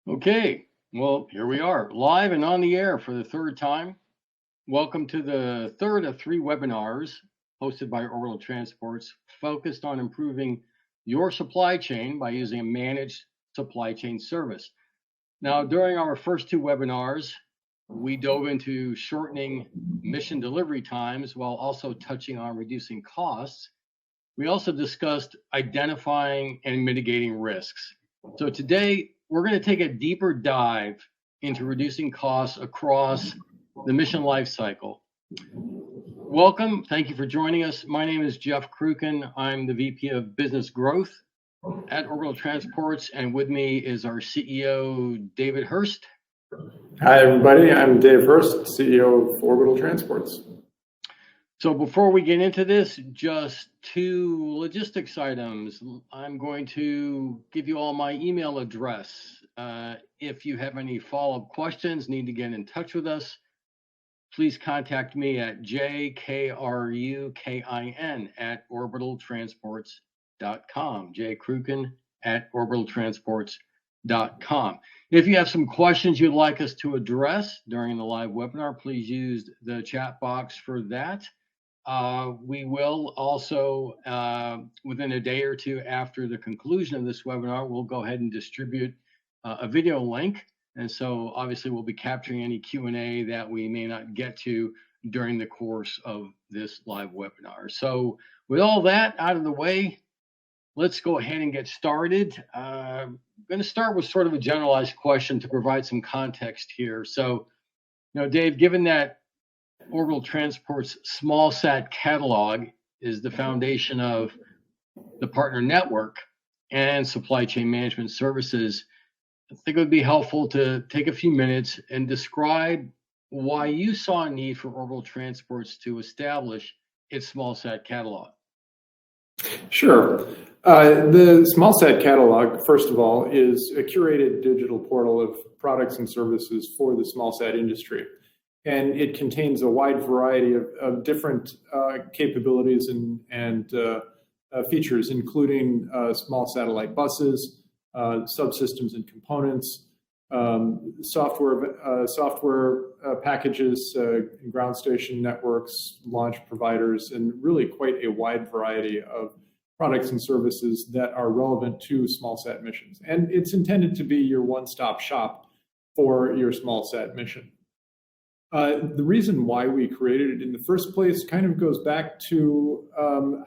Okay, well, here we are, live and on the air for the third time. Welcome to the third of three webinars hosted by Orbital Transports, focused on improving your supply chain by using a managed supply chain service. Now, during our first two webinars, we dove into shortening mission delivery times while also touching on reducing costs. We also discussed identifying and mitigating risks. So today, we're going to take a deeper dive into reducing costs across the mission lifecycle. Welcome. Thank you for joining us. My name is Jeff Krukin. I'm the VP of Business Growth at Orbital Transports, and with me is our CEO, David Hurst. Hi, everybody. I'm Dave Hurst, CEO of Orbital Transports. So before we get into this, just two logistics items. I'm going to give you all my email address. If you have any follow-up questions, need to get in touch with us, please contact me at jkrukin@orbitaltransports.com, jkrukin@orbitaltransports.com. If you have some questions you'd like us to address during the live webinar, please use the chat box for that. We will also, within a day or two after the conclusion of this webinar, we'll go ahead and distribute a video link. And so obviously we'll be capturing any Q&A that we may not get to during the course of this live webinar. So with all that out of the way, let's go ahead and get started. I'm going to start with sort of a generalized question to provide some context here. So, Dave, given that Orbital Transport's SmallSat Catalog is the foundation of the partner network and supply chain management services, I think it would be helpful to take a few minutes and describe why you saw a need for Orbital Transports to establish its SmallSat Catalog. Sure. The SmallSat Catalog, first of all, is a curated digital portal of products and services for the smallsat industry. And it contains a wide variety of different capabilities and features, including small satellite buses, subsystems and components, software packages, ground station networks, launch providers, and really quite a wide variety of products and services that are relevant to smallsat missions. And it's intended to be your one-stop shop for your smallsat mission. The reason why we created it in the first place kind of goes back to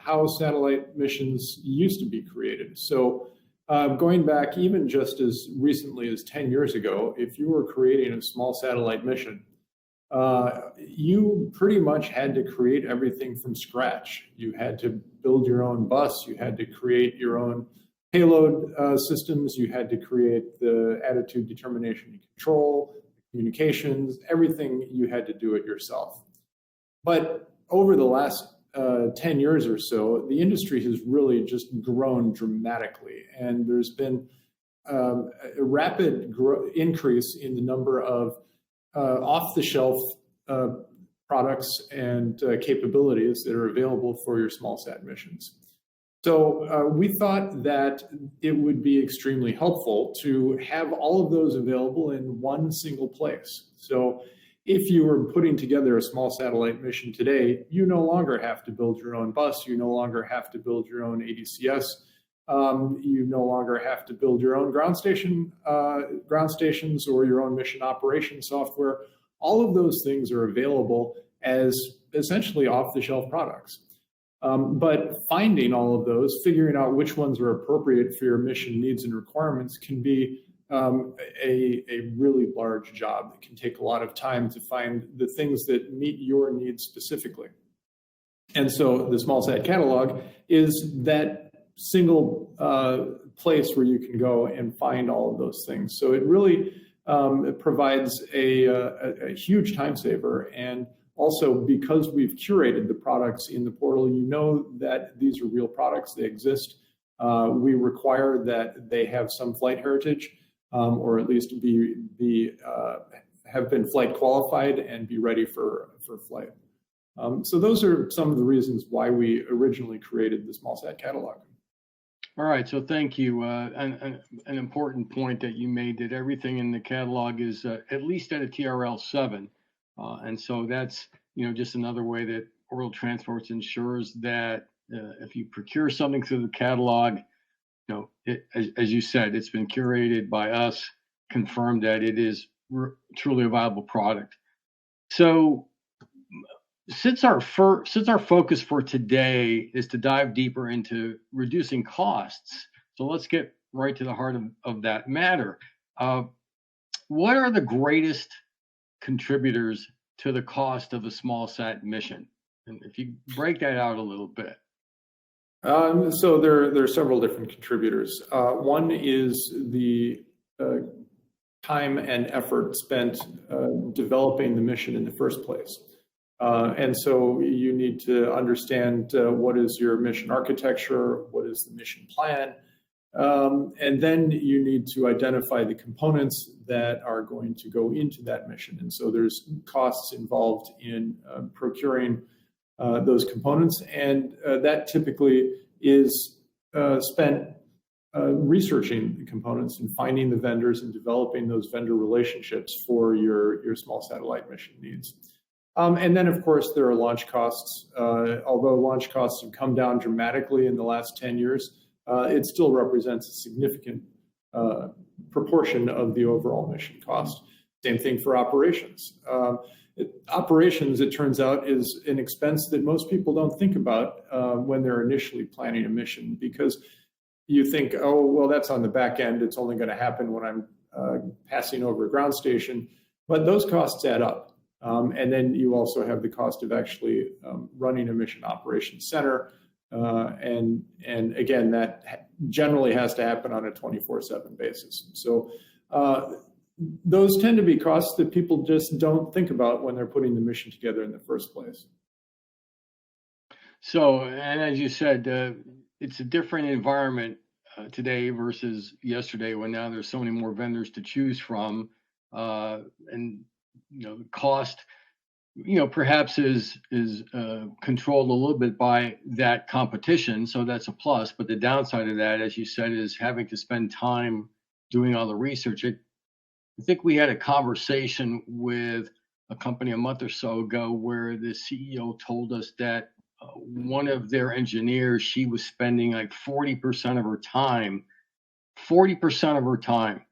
how satellite missions used to be created. So going back even just as recently as 10 years ago, if you were creating a small satellite mission, you pretty much had to create everything from scratch. You had to build your own bus, you had to create your own payload systems, you had to create the attitude, determination, and control, communications, everything you had to do it yourself. But over the last 10 years or so, the industry has really just grown dramatically. And there's been a rapid increase in the number of off-the-shelf products and capabilities that are available for your smallsat missions. So we thought that it would be extremely helpful to have all of those available in one single place. So if you were putting together a small satellite mission today, you no longer have to build your own bus, you no longer have to build your own ADCS, you no longer have to build your own ground stations or your own mission operation software. All of those things are available as essentially off-the-shelf products. But finding all of those, figuring out which ones are appropriate for your mission needs and requirements can be a really large job. It can take a lot of time to find the things that meet your needs specifically. And so the SmallSat Catalog is that single place where you can go and find all of those things. So it really it provides a huge time saver. And also, because we've curated the products in the portal, you know that these are real products, they exist. We require that they have some flight heritage, or at least have been flight qualified and be ready for flight. So those are some of the reasons why we originally created the SmallSat Catalog. All right, so thank you. An important point that you made, that everything in the catalog is at least at a TRL 7. And so that's, just another way that Orbital Transports ensures that if you procure something through the catalog, as you said, it's been curated by us, confirmed that it is truly a viable product. So since our focus for today is to dive deeper into reducing costs, so let's get right to the heart of that matter. What are the greatest contributors to the cost of a SmallSat mission? And if you break that out a little bit. So there are several different contributors. One is the time and effort spent developing the mission in the first place. And so you need to understand what is your mission architecture, what is the mission plan, and then you need to identify the components that are going to go into that mission. And so there's costs involved in procuring those components, and that typically is spent researching the components and finding the vendors and developing those vendor relationships for your small satellite mission needs. And then, of course, there are launch costs. Although launch costs have come down dramatically in the last 10 years, it still represents a significant proportion of the overall mission cost. Same thing for operations. Operations, it turns out, is an expense that most people don't think about when they're initially planning a mission, because you think, oh, well, that's on the back end. It's only going to happen when I'm passing over a ground station. But those costs add up. And then you also have the cost of actually running a mission operations center. And again, that generally has to happen on a 24/7 basis. So those tend to be costs that people just don't think about when they're putting the mission together in the first place. So, and as you said, it's a different environment today versus yesterday, when now there's so many more vendors to choose from. And the cost, perhaps is controlled a little bit by that competition. So that's a plus. But the downside of that, as you said, is having to spend time doing all the research. I think we had a conversation with a company a month or so ago where the CEO told us that one of their engineers, she was spending like 40% of her time,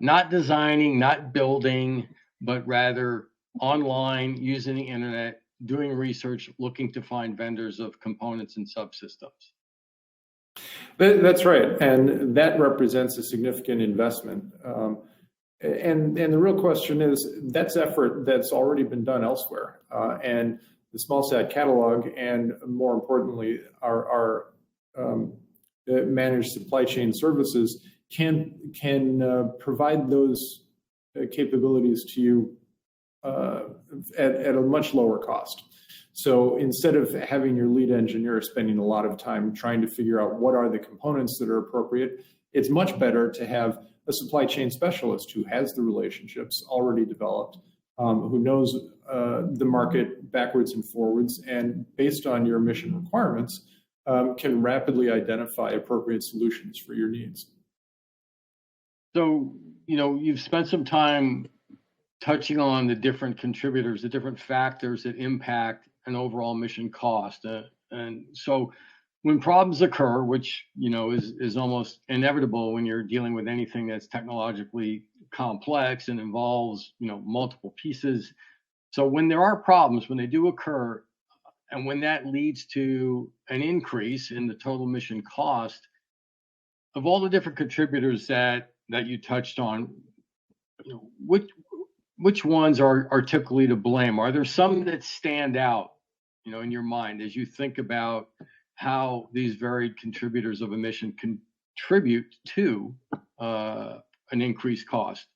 not designing, not building, but rather online, using the internet, doing research, looking to find vendors of components and subsystems. That's right. And that represents a significant investment. And the real question is, that's effort that's already been done elsewhere. And the SmallSat Catalog, and more importantly, our managed supply chain services can provide those capabilities to you at a much lower cost. So instead of having your lead engineer spending a lot of time trying to figure out what are the components that are appropriate, it's much better to have a supply chain specialist who has the relationships already developed, who knows the market backwards and forwards, and based on your mission requirements, can rapidly identify appropriate solutions for your needs. So, you've spent some time touching on the different contributors, the different factors that impact an overall mission cost. And so when problems occur, which, is almost inevitable when you're dealing with anything that's technologically complex and involves, multiple pieces. So when there are problems, when they do occur, and when that leads to an increase in the total mission cost, of all the different contributors that you touched on, which ones are typically to blame? Are there some that stand out, in your mind as you think about how these varied contributors of a mission contribute to an increased cost?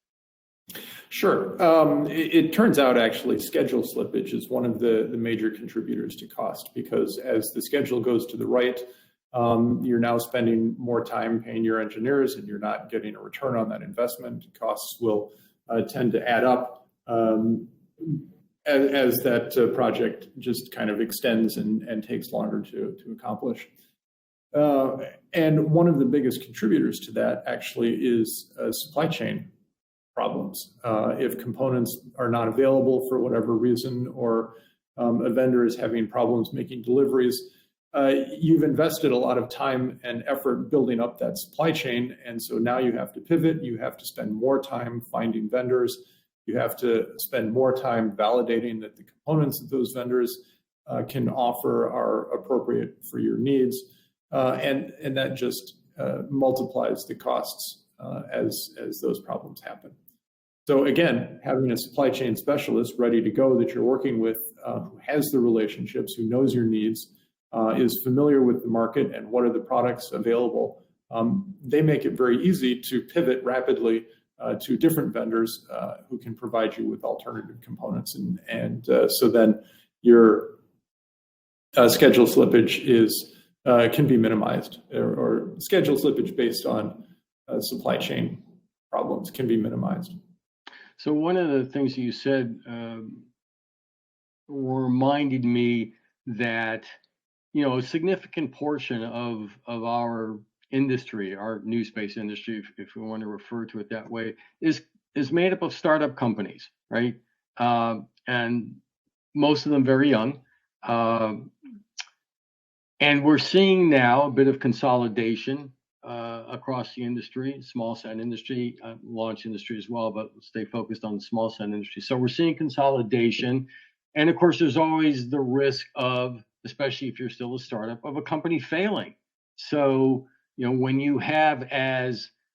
Sure. It turns out actually schedule slippage is one of the major contributors to cost, because as the schedule goes to the right, you're now spending more time paying your engineers and you're not getting a return on that investment. Costs will tend to add up as that project just kind of extends and takes longer to accomplish. And one of the biggest contributors to that actually is supply chain problems. If components are not available for whatever reason, or a vendor is having problems making deliveries, you've invested a lot of time and effort building up that supply chain. And so now you have to pivot, you have to spend more time finding vendors, you have to spend more time validating that the components that those vendors can offer are appropriate for your needs. And that just multiplies the costs as those problems happen. So again, having a supply chain specialist ready to go that you're working with, who has the relationships, who knows your needs, is familiar with the market and what are the products available, they make it very easy to pivot rapidly to different vendors who can provide you with alternative components. And so then your schedule slippage can be minimized, or schedule slippage based on supply chain problems can be minimized. So one of the things you said reminded me that, you know, a significant portion of our industry, our new space industry, if we want to refer to it that way, is made up of startup companies, right? And most of them very young. And we're seeing now a bit of consolidation across the industry, SmallSat industry, launch industry as well, but let's stay focused on the SmallSat industry. So we're seeing consolidation. And of course, there's always the risk of, especially if you're still a startup, of a company failing. So, you know, when you have the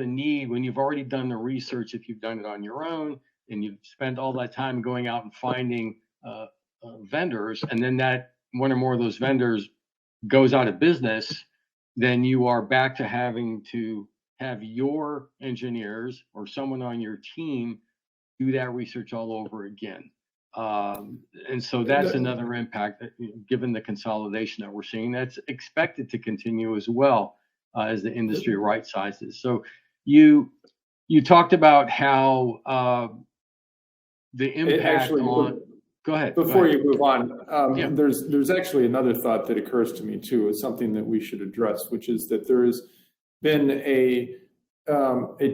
need, when you've already done the research, if you've done it on your own, and you've spent all that time going out and finding vendors, and then that one or more of those vendors goes out of business, then you are back to having to have your engineers or someone on your team do that research all over again. And so that's another impact that, given the consolidation that we're seeing, that's expected to continue as well as the industry right sizes. So you talked about how the impact on. Go ahead. Before you move on, there's actually another thought that occurs to me too, is something that we should address, which is that there has been a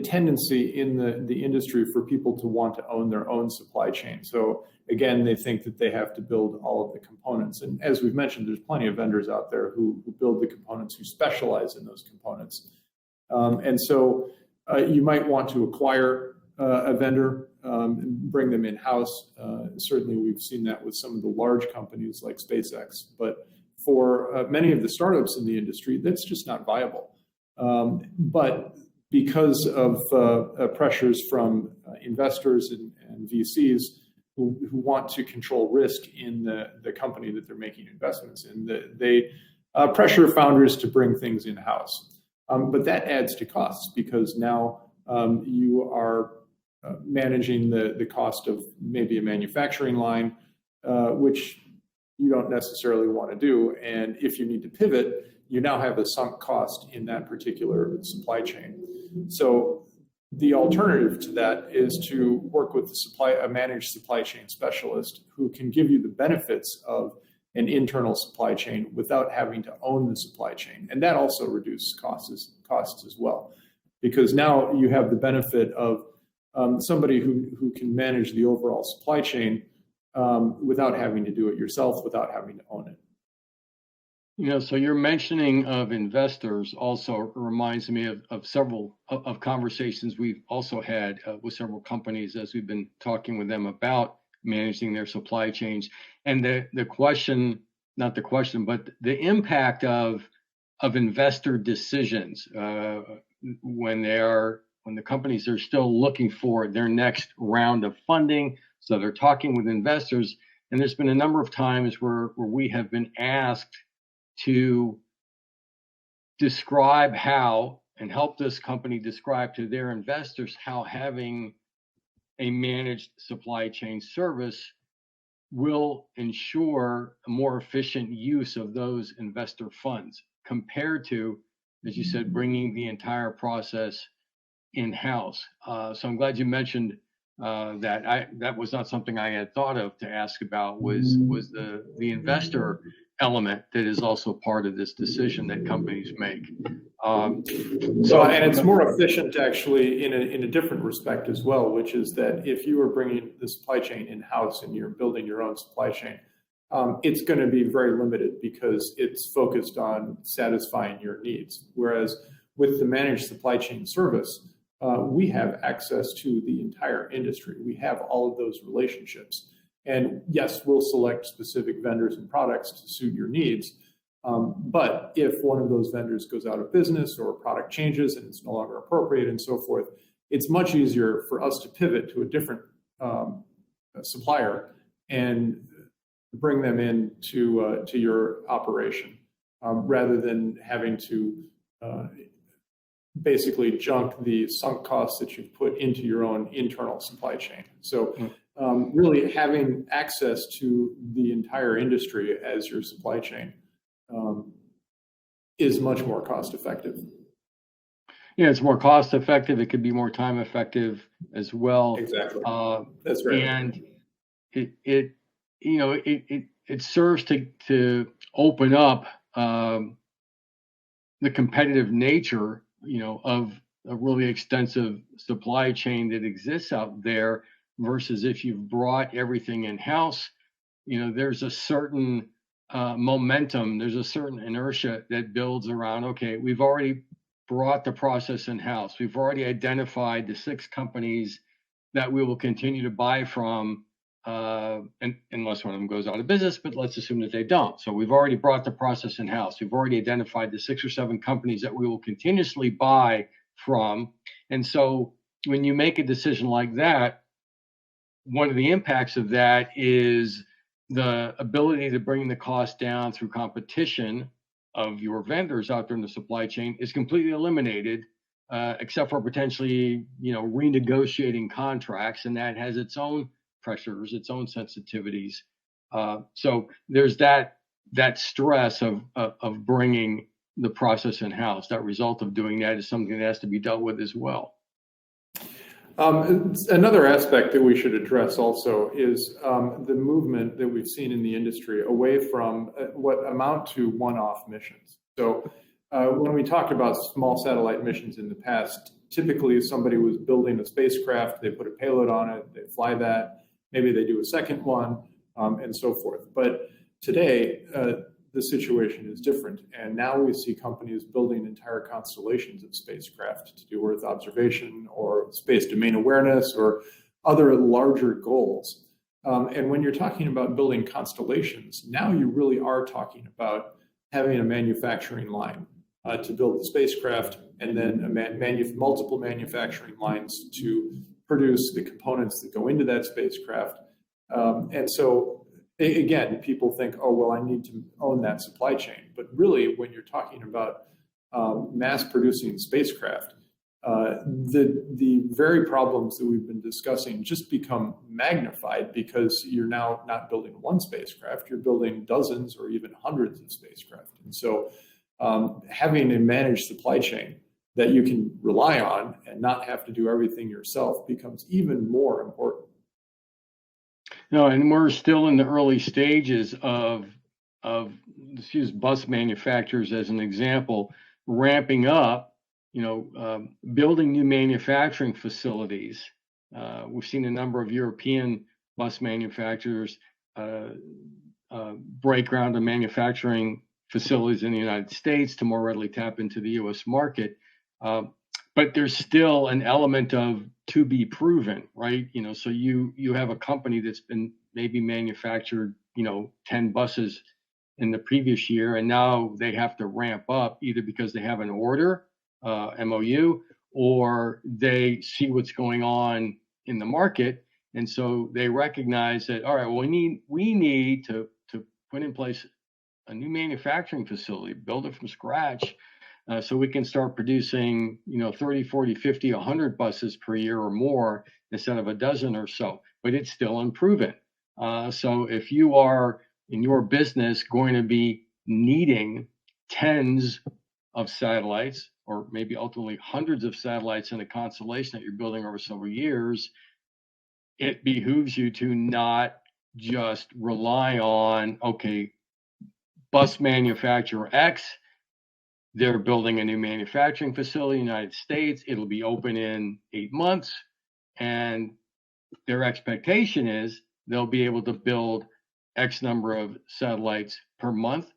tendency in the industry for people to want to own their own supply chain. So again, they think that they have to build all of the components. And as we've mentioned, there's plenty of vendors out there who build the components, who specialize in those components. And so you might want to acquire a vendor and bring them in-house. Certainly, we've seen that with some of the large companies like SpaceX. But for many of the startups in the industry, that's just not viable. But because of pressures from investors and VCs who want to control risk in the company that they're making investments in, they pressure founders to bring things in-house. But that adds to costs, because now you are managing the cost of maybe a manufacturing line, which you don't necessarily want to do. And if you need to pivot, you now have a sunk cost in that particular supply chain. So the alternative to that is to work with a managed supply chain specialist who can give you the benefits of an internal supply chain without having to own the supply chain. And that also reduces costs as well, because now you have the benefit of somebody who can manage the overall supply chain without having to do it yourself, without having to own it. You know, so your mentioning of investors also reminds me of several of conversations we've also had with several companies as we've been talking with them about managing their supply chains. And the question, not the question, but the impact of investor decisions when the companies are still looking for their next round of funding. So they're talking with investors, and there's been a number of times where we have been asked to describe how, and help this company describe to their investors how having a managed supply chain service will ensure a more efficient use of those investor funds compared to, as you said, bringing the entire process in-house. So I'm glad you mentioned that. That was not something I had thought of to ask about, was the investor element that is also part of this decision that companies make. And it's more efficient actually in a different respect as well, which is that if you are bringing the supply chain in-house and you're building your own supply chain, it's going to be very limited because it's focused on satisfying your needs. Whereas with the managed supply chain service, we have access to the entire industry. We have all of those relationships. And yes, we'll select specific vendors and products to suit your needs. But if one of those vendors goes out of business or a product changes and it's no longer appropriate and so forth, it's much easier for us to pivot to a different supplier and bring them in to your operation rather than having to basically junk the sunk costs that you've put into your own internal supply chain. So really having access to the entire industry as your supply chain is much more cost effective. Yeah, it's more cost effective. It could be more time effective as well. Exactly. That's right. And it serves to open up the competitive nature, of a really extensive supply chain that exists out there versus if you've brought everything in-house. There's a certain momentum, there's a certain inertia that builds around, okay, we've already brought the process in-house. We've already identified the 6 companies that we will continue to buy from, and unless one of them goes out of business, but let's assume that they don't. So we've already brought the process in-house. We've already identified the 6 or 7 companies that we will continuously buy from. And so when you make a decision like that, one of the impacts of that is the ability to bring the cost down through competition of your vendors out there in the supply chain is completely eliminated, except for potentially, renegotiating contracts, and that has its own pressures, its own sensitivities. So there's that stress of bringing the process in-house. That result of doing that is something that has to be dealt with as well. Another aspect that we should address also is the movement that we've seen in the industry away from what amount to one-off missions. So when we talked about small satellite missions in the past, typically somebody was building a spacecraft, they put a payload on it, they fly that, maybe they do a second one, and so forth. But today, the situation is different. And now we see companies building entire constellations of spacecraft to do Earth observation or space domain awareness or other larger goals. And when you're talking about building constellations, now you really are talking about having a manufacturing line to build the spacecraft, and then multiple manufacturing lines to produce the components that go into that spacecraft. And so again, people think, oh, well, I need to own that supply chain. But really, when you're talking about mass producing spacecraft, the very problems that we've been discussing just become magnified because you're now not building one spacecraft, you're building dozens or even hundreds of spacecraft. And so having a managed supply chain that you can rely on and not have to do everything yourself becomes even more important. No, and we're still in the early stages of let's use bus manufacturers as an example, ramping up, building new manufacturing facilities. We've seen a number of European bus manufacturers break ground on manufacturing facilities in the United States to more readily tap into the U.S. market. But there's still an element of to be proven, right? So you have a company that's been maybe manufactured, 10 buses in the previous year, and now they have to ramp up either because they have an order, MOU, or they see what's going on in the market, and so they recognize that, all right, well, we need to put in place a new manufacturing facility, build it from scratch. So we can start producing, 30, 40, 50, 100 buses per year or more instead of a dozen or so, but it's still unproven. So if you are in your business going to be needing tens of satellites or maybe ultimately hundreds of satellites in a constellation that you're building over several years, it behooves you to not just rely on, okay, bus manufacturer X, they're building a new manufacturing facility in the United States. It'll be open in 8 months. And their expectation is they'll be able to build X number of satellites per month.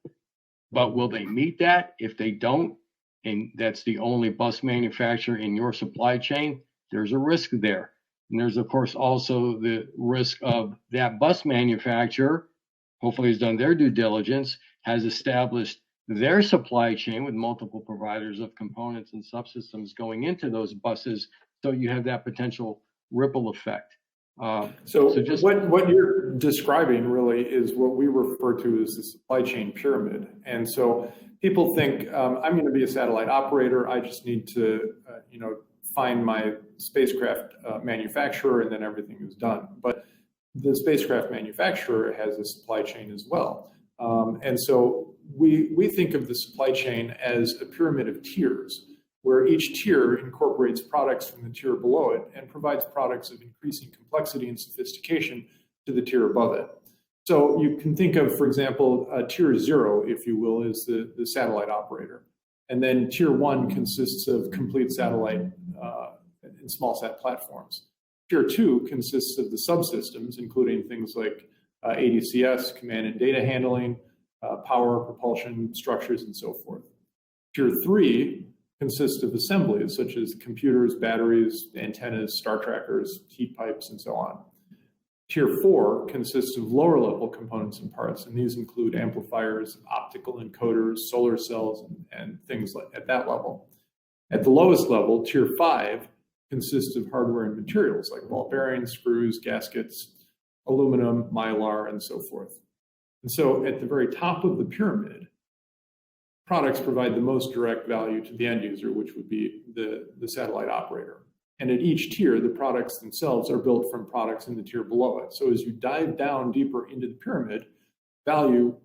But will they meet that? If they don't, and that's the only bus manufacturer in your supply chain, there's a risk there. And there's, of course, also the risk of that bus manufacturer, hopefully has done their due diligence, has established their supply chain with multiple providers of components and subsystems going into those buses. So you have that potential ripple effect. So just what you're describing really is what we refer to as the supply chain pyramid. And so people think, I'm going to be a satellite operator. I just need to, find my spacecraft manufacturer, and then everything is done. But the spacecraft manufacturer has a supply chain as well. And so we think of the supply chain as a pyramid of tiers, where each tier incorporates products from the tier below it and provides products of increasing complexity and sophistication to the tier above it. So you can think of, for example, tier 0, if you will, is the satellite operator. And then tier 1 consists of complete satellite and SmallSat platforms. Tier 2 consists of the subsystems, including things like ADCS, command and data handling, power, propulsion, structures, and so forth. Tier 3 consists of assemblies such as computers, batteries, antennas, star trackers, heat pipes, and so on. Tier 4 consists of lower level components and parts, and these include amplifiers, optical encoders, solar cells, and things like at that level. At the lowest level, Tier 5 consists of hardware and materials like ball bearings, screws, gaskets, aluminum, mylar, and so forth. And so at the very top of the pyramid, products provide the most direct value to the end user, which would be the satellite operator. And at each tier, the products themselves are built from products in the tier below it. So as you dive down deeper into the pyramid, value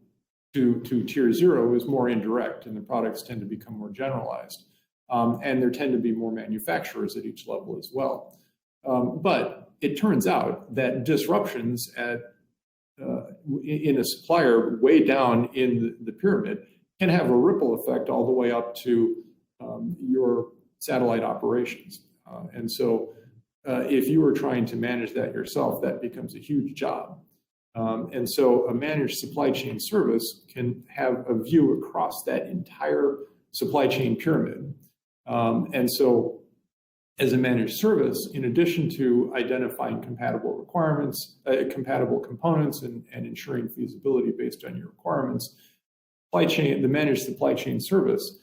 to tier 0 is more indirect, and the products tend to become more generalized. And there tend to be more manufacturers at each level as well. But it turns out that disruptions in a supplier way down in the pyramid can have a ripple effect all the way up to your satellite operations. And so if you are trying to manage that yourself, that becomes a huge job. And so a managed supply chain service can have a view across that entire supply chain pyramid. And so as a managed service, in addition to identifying compatible requirements, compatible components, and ensuring feasibility based on your requirements, the managed supply chain service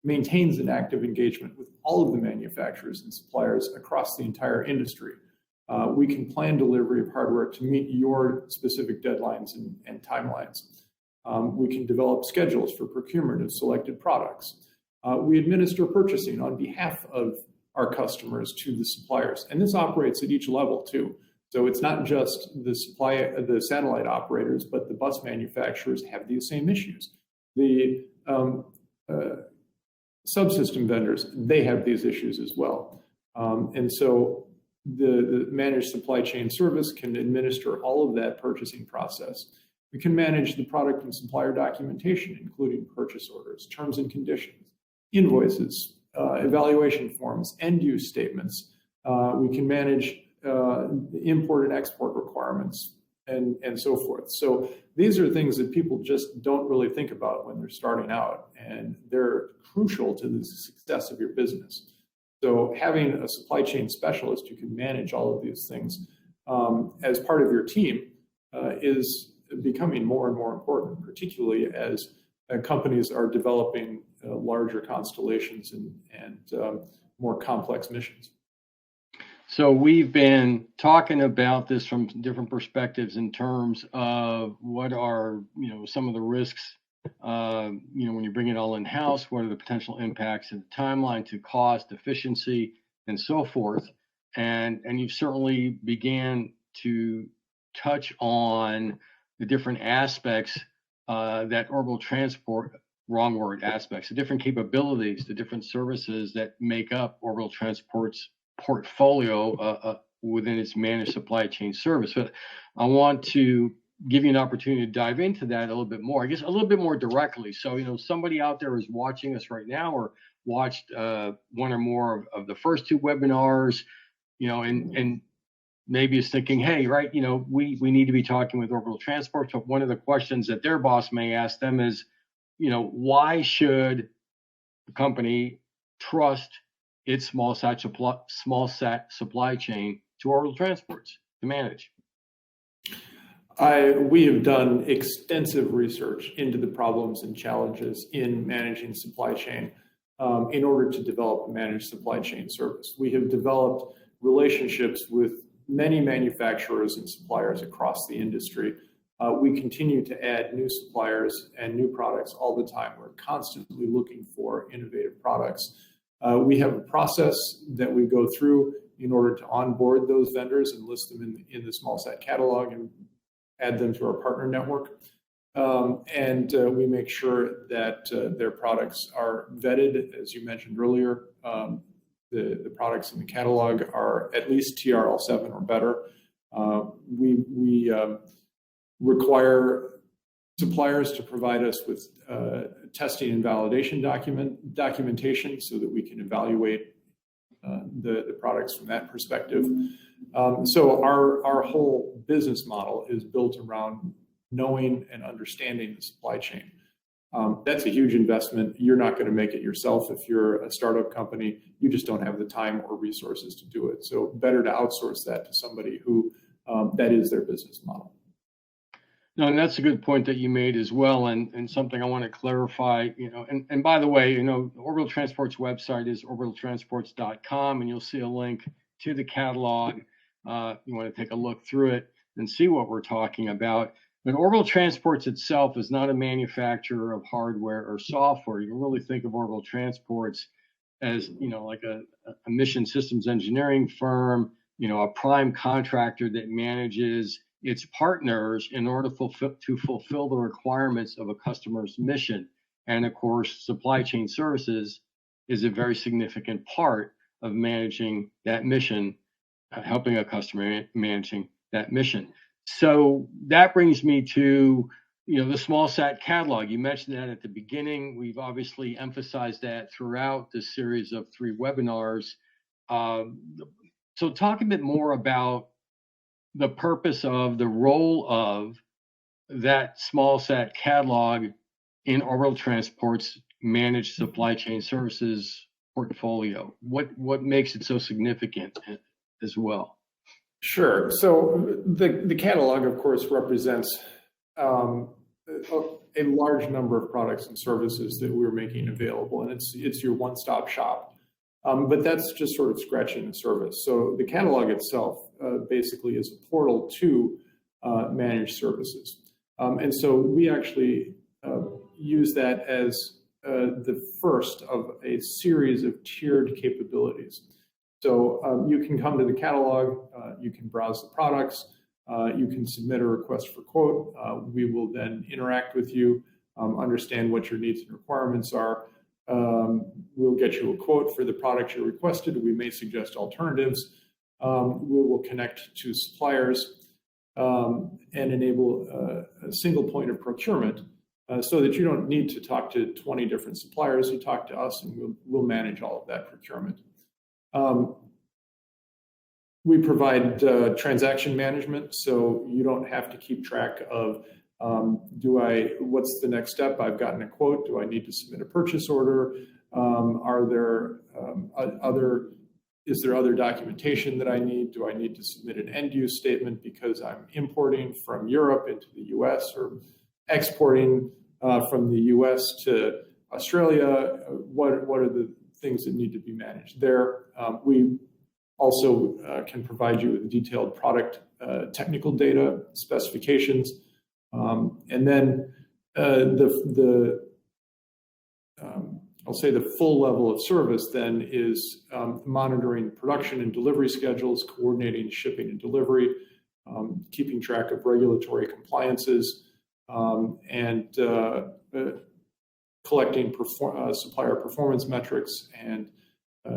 maintains an active engagement with all of the manufacturers and suppliers across the entire industry. We can plan delivery of hardware to meet your specific deadlines and timelines. We can develop schedules for procurement of selected products. We administer purchasing on behalf of our customers to the suppliers, and this operates at each level too. So it's not just the satellite operators, but the bus manufacturers have these same issues. The subsystem vendors, they have these issues as well. And so the managed supply chain service can administer all of that purchasing process. We can manage the product and supplier documentation, including purchase orders, terms and conditions, invoices, evaluation forms, end-use statements. We can manage import and export requirements, and so forth. So these are things that people just don't really think about when they're starting out, and they're crucial to the success of your business. So having a supply chain specialist who can manage all of these things as part of your team is becoming more and more important, particularly as companies are developing larger constellations and more complex missions. So we've been talking about this from different perspectives in terms of what are, some of the risks, when you bring it all in-house, what are the potential impacts of the timeline to cost, efficiency, and so forth. And you've certainly began to touch on the different aspects that orbital transport, wrong word, aspects, the different capabilities, the different services that make up orbital transport's portfolio within its managed supply chain service. But I want to give you an opportunity to dive into that a little bit more, I guess a little bit more directly. So, somebody out there is watching us right now or watched one or more of the first two webinars, and maybe is thinking, hey, right, we need to be talking with Orbital Transports. But one of the questions that their boss may ask them is, why should the company trust its SmallSat supply chain to Orbital Transports to manage? We have done extensive research into the problems and challenges in managing supply chain in order to develop a managed supply chain service. We have developed relationships with many manufacturers and suppliers across the industry. We continue to add new suppliers and new products all the time. We're constantly looking for innovative products. We have a process that we go through in order to onboard those vendors and list them in the SmallSat Catalog and add them to our partner network. And we make sure that their products are vetted, as you mentioned earlier. The products in the catalog are at least TRL7 or better. We require suppliers to provide us with testing and validation documentation so that we can evaluate the products from that perspective. So our whole business model is built around knowing and understanding the supply chain. That's a huge investment. You're not going to make it yourself if you're a startup company. You just don't have the time or resources to do it. So better to outsource that to somebody who that is their business model. No, and that's a good point that you made as well, and something I want to clarify. And by the way, Orbital Transport's website is orbitaltransports.com, and you'll see a link to the catalog. You want to take a look through it and see what we're talking about. But Orbital Transports itself is not a manufacturer of hardware or software. You can really think of Orbital Transports as, like a mission systems engineering firm, a prime contractor that manages its partners in order to fulfill the requirements of a customer's mission. And of course, supply chain services is a very significant part of managing that mission, helping a customer managing that mission. So that brings me to, the SmallSat Catalog. You mentioned that at the beginning. We've obviously emphasized that throughout this series of 3 webinars. So talk a bit more about the purpose of the role of that SmallSat Catalog in Orbital Transport's managed supply chain services portfolio. What makes it so significant as well? Sure. So the catalog, of course, represents a large number of products and services that we're making available, and it's your one-stop shop. But that's just sort of scratching the surface. So the catalog itself basically is a portal to managed services. And so we actually use that as the first of a series of tiered capabilities. So you can come to the catalog, you can browse the products, you can submit a request for quote. We will then interact with you, understand what your needs and requirements are. We'll get you a quote for the product you requested. We may suggest alternatives. We will connect to suppliers and enable a single point of procurement so that you don't need to talk to 20 different suppliers. You talk to us and we'll manage all of that procurement. We provide transaction management, so you don't have to keep track of what's the next step? I've gotten a quote. Do I need to submit a purchase order? Is there other documentation that I need? Do I need to submit an end use statement because I'm importing from Europe into the US or exporting from the US to Australia? What are the things that need to be managed there? We also can provide you with detailed product technical data, specifications, and then I'll say the full level of service then is monitoring production and delivery schedules, coordinating shipping and delivery, keeping track of regulatory compliances, and collecting supplier performance metrics and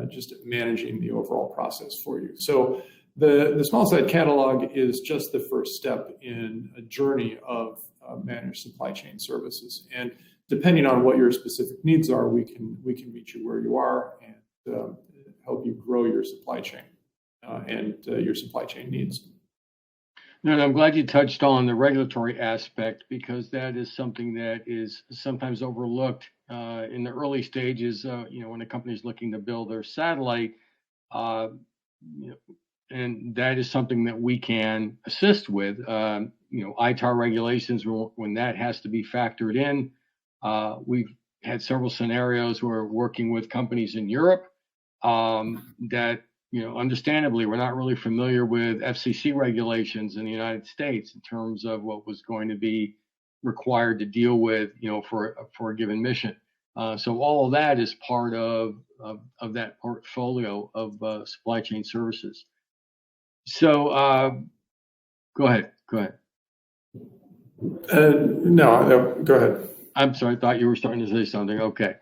just managing the overall process for you. So The SmallSat Catalog is just the first step in a journey of managed supply chain services. And depending on what your specific needs are, we can meet you where you are and help you grow your supply chain and your supply chain needs. No, I'm glad you touched on the regulatory aspect, because that is something that is sometimes overlooked in the early stages. When a company is looking to build their satellite, and that is something that we can assist with. ITAR regulations, when that has to be factored in. We've had several scenarios where we're working with companies in Europe that, understandably, we're not really familiar with FCC regulations in the United States in terms of what was going to be required to deal with, for a given mission. So all of that is part of that portfolio of supply chain services. So go ahead. No, go ahead. I'm sorry, I thought you were starting to say something. Okay.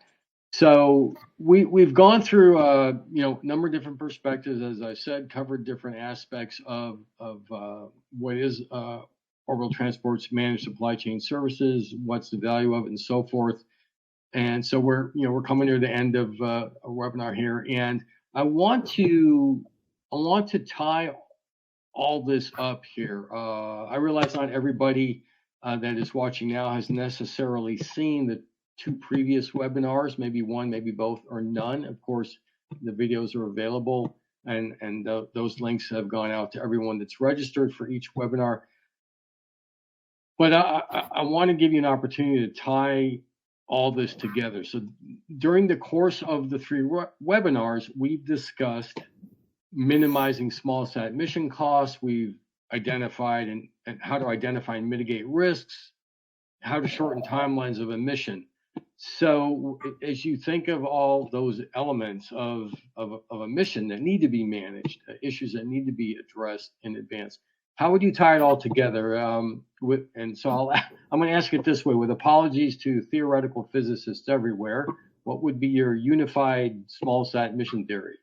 So we've gone through a number of different perspectives, as I said, covered different aspects of what is Orbital Transport's managed supply chain services, what's the value of it, and so forth. And so we're coming near the end of a webinar here, and I want to tie all this up here. I realize not everybody that is watching now has necessarily seen the two previous webinars, maybe one, maybe both, or none. Of course, the videos are available, and those links have gone out to everyone that's registered for each webinar. But I want to give you an opportunity to tie all this together. So during the course of the three webinars, we've discussed minimizing SmallSat mission costs. We've identified and how to identify and mitigate risks, how to shorten timelines of a mission. So as you think of all those elements of a mission that need to be managed, issues that need to be addressed in advance, how would you tie it all together? I'm going to ask it this way, with apologies to theoretical physicists everywhere, what would be your unified SmallSat mission theory?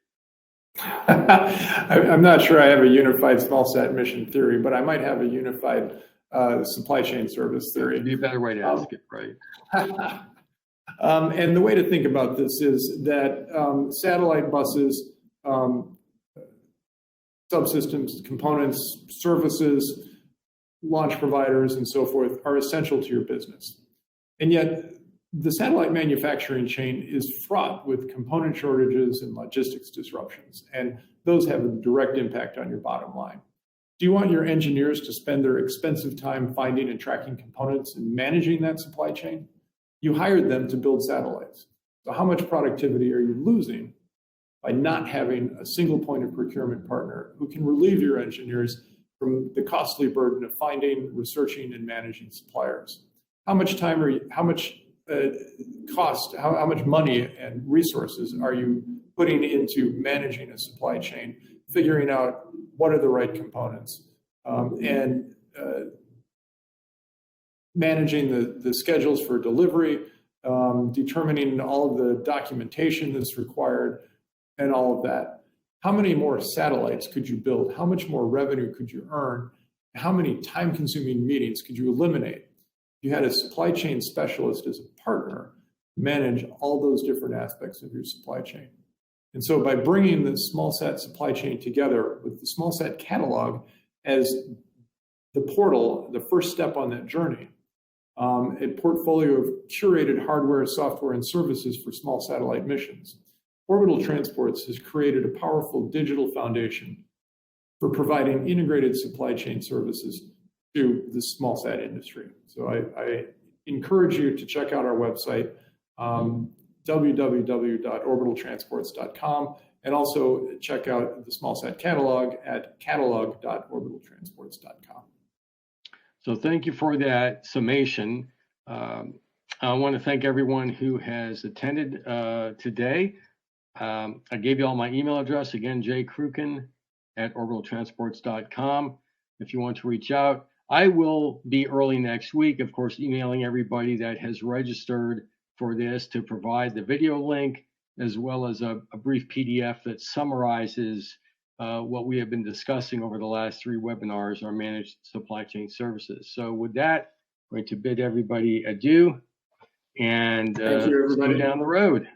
I'm not sure I have a unified SmallSat mission theory, but I might have a unified supply chain service theory. That'd be a better way to ask it, right? And the way to think about this is that satellite buses, subsystems, components, services, launch providers, and so forth are essential to your business. And yet, the satellite manufacturing chain is fraught with component shortages and logistics disruptions, and those have a direct impact on your bottom line. Do you want your engineers to spend their expensive time finding and tracking components and managing that supply chain? You hired them to build satellites. So how much productivity are you losing by not having a single point of procurement partner who can relieve your engineers from the costly burden of finding, researching, and managing suppliers? How much time how much money and resources are you putting into managing a supply chain, figuring out what are the right components, and managing the schedules for delivery, determining all of the documentation that's required, and all of that? How many more satellites could you build? How much more revenue could you earn? How many time-consuming meetings could you eliminate? You had a supply chain specialist as a partner manage all those different aspects of your supply chain. And so by bringing the SmallSat supply chain together with the SmallSat Catalog as the portal, the first step on that journey, a portfolio of curated hardware, software, and services for small satellite missions, Orbital Transports has created a powerful digital foundation for providing integrated supply chain services to the small sat industry. So I encourage you to check out our website, www.orbitaltransports.com, and also check out the SmallSat Catalog at catalog.orbitaltransports.com. So thank you for that summation. I want to thank everyone who has attended today. I gave you all my email address, again, Krukin at orbitaltransports.com. If you want to reach out, I will be early next week, of course, emailing everybody that has registered for this to provide the video link, as well as a brief PDF that summarizes what we have been discussing over the last 3 webinars, our managed supply chain services. So with that, I'm going to bid everybody adieu and Thank you, see everybody. you down the road.